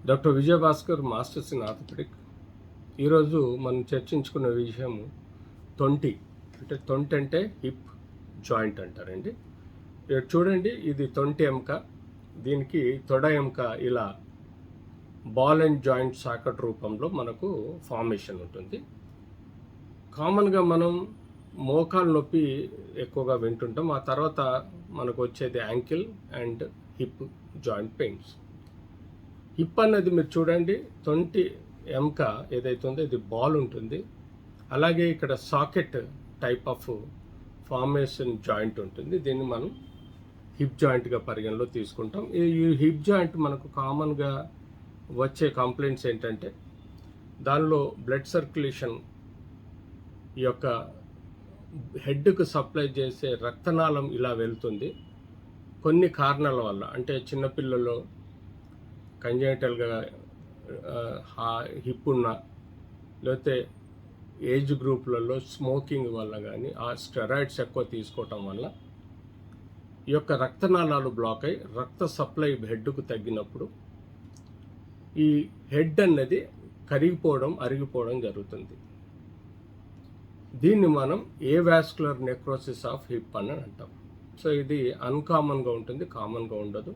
Doctor Vijayabhaskar masters in orthopaedic. ఈరోజు మనం చర్చించుకున్న విషయం తొంటి. తొంటి అంటే హిప్ జాయింట్ అంటారండి. ఇక్కడ చూడండి, ఇది తొంటి ఎముక. దీనికి తొడ ఎముక ఇలా బాల్ అండ్ జాయింట్ సాకెట్ రూపంలో మనకు ఫార్మేషన్ ఉంటుంది. కామన్గా మనం మోకాలు నొప్పి ఎక్కువగా వింటుంటాం. ఆ తర్వాత మనకు వచ్చేది ankle and hip joint pains. Hip అనేది మీరు చూడండి, తొంటి ఎముక ఏదైతే ఉందో ఇది బాల్ ఉంటుంది. అలాగే ఇక్కడ socket type of formation joint ఉంటుంది. దీన్ని మనం హిప్ జాయింట్గా పరిగణలో తీసుకుంటాం. ఈ హిప్ జాయింట్ మనకు కామన్గా వచ్చే కంప్లైంట్స్ ఏంటంటే, దానిలో బ్లడ్ సర్క్యులేషన్ ఈ యొక్క హెడ్కు సప్లై చేసే రక్తనాళం ఇలా వెళ్తుంది. కొన్ని కారణాల వల్ల, అంటే చిన్నపిల్లల్లో కంజెనిటల్గా హిప్ ఉన్న, లేకపోతే ఏజ్ గ్రూప్లలో స్మోకింగ్ వల్ల కానీ, ఆ స్టెరాయిడ్స్ ఎక్కువ తీసుకోవటం వల్ల ఈ యొక్క రక్తనాళాలు బ్లాక్ అయి రక్త సప్లై హెడ్కు తగ్గినప్పుడు ఈ హెడ్ అన్నది కరిగిపోవడం, అరిగిపోవడం జరుగుతుంది. దీన్ని మనం ఏవాస్కులర్ నెక్రోసిస్ ఆఫ్ హిప్ అని అంటాం. సో ఇది అన్కామన్గా ఉంటుంది, కామన్గా ఉండదు.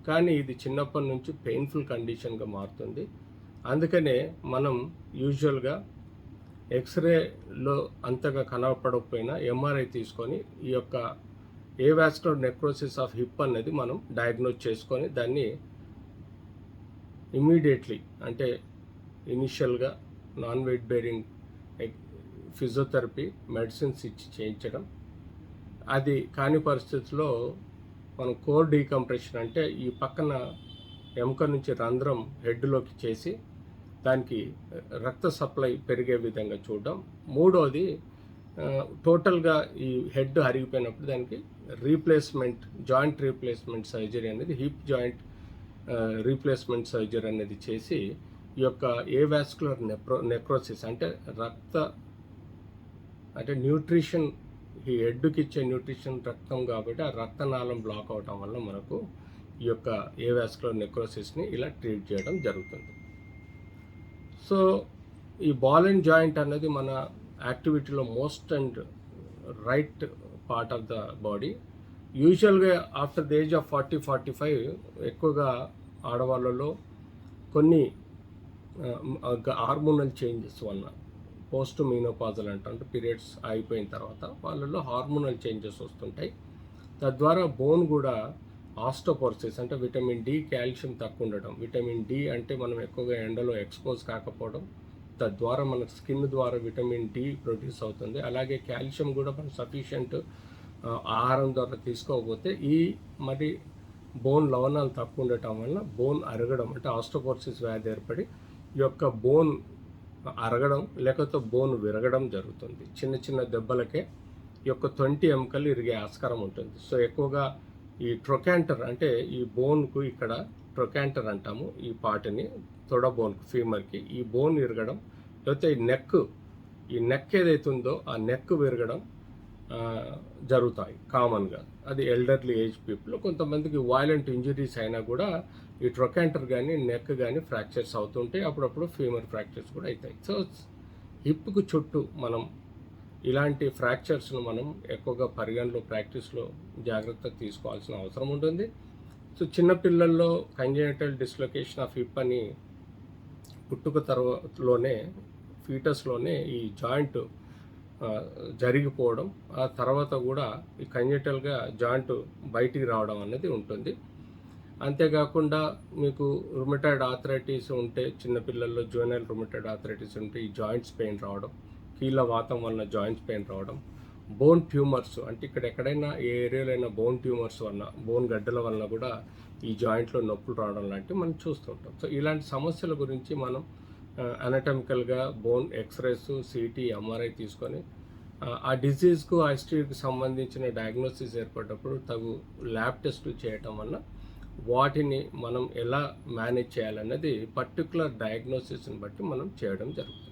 కానీ ఇది చిన్నప్పటి నుంచి పెయిన్ఫుల్ కండిషన్గా మారుతుంది. అందుకనే మనం యూజువల్గా ఎక్స్రేలో అంతగా కనపడకపోయినా ఎంఆర్ఐ తీసుకొని ఈ యొక్క ఏవాస్కులర్ నెక్రోసిస్ ఆఫ్ హిప్ అనేది మనం డయాగ్నోజ్ చేసుకొని దాన్ని ఇమ్మీడియట్లీ, అంటే ఇనిషియల్గా non weight bearing physiotherapy medicines ఇచ్చి చేయించడం. అది కాని పరిస్థితుల్లో మనం కోర్ డీకంప్రెషన్, అంటే ఈ పక్కన ఎముక నుంచి రంధ్రం హెడ్లోకి చేసి దానికి రక్త సప్లై పెరిగే విధంగా చూడడం. మూడోది, టోటల్గా ఈ హెడ్ అరిగిపోయినప్పుడు దానికి రీప్లేస్మెంట్, జాయింట్ రీప్లేస్మెంట్ సర్జరీ అనేది, హిప్ జాయింట్ రీప్లేస్మెంట్ సర్జరీ అనేది చేసి ఈ యొక్క ఏవాస్కులర్ నెక్రోసిస్, అంటే అంటే న్యూట్రిషన్, ఈ హెడ్కి ఇచ్చే న్యూట్రిషన్ రక్తం కాబట్టి ఆ రక్తనాళం బ్లాక్ అవటం వల్ల మనకు ఈ యొక్క ఏవాస్కులర్ నెక్రోసిస్ని ఇలా ట్రీట్ చేయడం జరుగుతుంది. సో ఈ బాల్ అండ్ జాయింట్ అనేది మన యాక్టివిటీలో most and right part of the body. యూజువల్గా ఆఫ్టర్ ద ఏజ్ ఆఫ్ 40-45 ఎక్కువగా ఆడవాళ్ళలో కొన్ని హార్మోనల్ చేంజెస్ వల్ల, పోస్ట్ మీనోపాజల్ అంటే పీరియడ్స్ అయిపోయిన తర్వాత వాళ్ళలో హార్మోనల్ చేంజెస్ వస్తుంటాయి. తద్వారా బోన్ కూడా ఆస్టోపోరోసిస్, అంటే విటమిన్ డి, కాల్షియం తక్కువ ఉండడం. విటమిన్ డి అంటే మనం ఎక్కువగా ఎండలో ఎక్స్పోజ్ కాకపోవడం, తద్వారా మన స్కిన్ ద్వారా విటమిన్ డి ప్రొడ్యూస్ అవుతుంది. అలాగే కాల్షియం కూడా మనం సఫిషియంట్ ఆహారం ద్వారా తీసుకోకపోతే మరి బోన్ లవణాలు తక్కువ ఉండటం వల్ల బోన్ అరగడం, అంటే ఆస్టోపోరోసిస్ వ్యాధి ఏర్పడి ఈ యొక్క బోన్ అరగడం లేకపోతే బోన్ విరగడం జరుగుతుంది. చిన్న చిన్న దెబ్బలకే ఈ యొక్క తొంటి ఎముకలు ఇరిగే ఆస్కారం ఉంటుంది. సో ఎక్కువగా ఈ ట్రొకాంటర్, అంటే ఈ బోన్కు ఇక్కడ ట్రొకాంటర్ అంటాము ఈ పార్ట్ని, తొడ బోన్కు, ఫీమర్కి ఈ బోన్ విరగడం, లేకపోతే ఈ నెక్ ఏదైతే ఉందో ఆ నెక్ విరగడం జరుగుతాయి కామన్గా. అది ఎల్డర్లీ ఏజ్ పీపుల్. కొంతమందికి వైలెంట్ ఇంజరీస్ అయినా కూడా ఈ ట్రొకాంటర్ కానీ నెక్ కానీ ఫ్రాక్చర్స్ అవుతుంటాయి. అప్పుడప్పుడు ఫీమర్ ఫ్రాక్చర్స్ కూడా అవుతాయి. సో హిప్కు చుట్టూ మనం ఇలాంటి ఫ్రాక్చర్స్ను మనం ఎక్కువగా పరిగణలో ప్రాక్టీస్లో జాగ్రత్త తీసుకోవాల్సిన అవసరం ఉంటుంది. సో చిన్నపిల్లల్లో కంజెనిటల్ డిస్లొకేషన్ ఆఫ్ హిప్ అని పుట్టుక తర్వాతలోనే, ఫీటస్లోనే ఈ జాయింట్ జరిగిపోవడం, ఆ తర్వాత కూడా ఈ కంజెనిటల్గా జాయింట్ బయటికి రావడం అనేది ఉంటుంది. అంతేకాకుండా మీకు రుమటాయిడ్ ఆర్థరైటిస్ ఉంటే, చిన్నపిల్లల్లో జూనైల్ రుమటాయిడ్ ఆర్థరైటిస్ ఉంటే ఈ జాయింట్స్ పెయిన్ రావడం, కీళ్ళ వాతం వలన జాయింట్స్ పెయిన్ రావడం, బోన్ ట్యూమర్స్, అంటే ఇక్కడ ఎక్కడైనా ఏ ఏరియాలో అయినా బోన్ ట్యూమర్స్ వలన, బోన్ గడ్డల వలన కూడా ఈ జాయింట్లో నొప్పులు రావడం లాంటివి మనం చూస్తుంటాం. సో ఇలాంటి సమస్యల గురించి మనం అనటమికల్గా బోన్ ఎక్స్రేస్, సిటీ, ఎంఆర్ఐ తీసుకొని ఆ డిజీజ్కు, ఆ హిస్టరీకి సంబంధించిన డయాగ్నోసిస్ ఏర్పడినప్పుడు తగు ల్యాబ్ టెస్టులు చేయటం వల్ల వాటిని మనం ఎలా మేనేజ్ చేయాలన్నది పర్టికులర్ డయాగ్నోసిస్ని బట్టి మనం చేయడం జరుగుతుంది.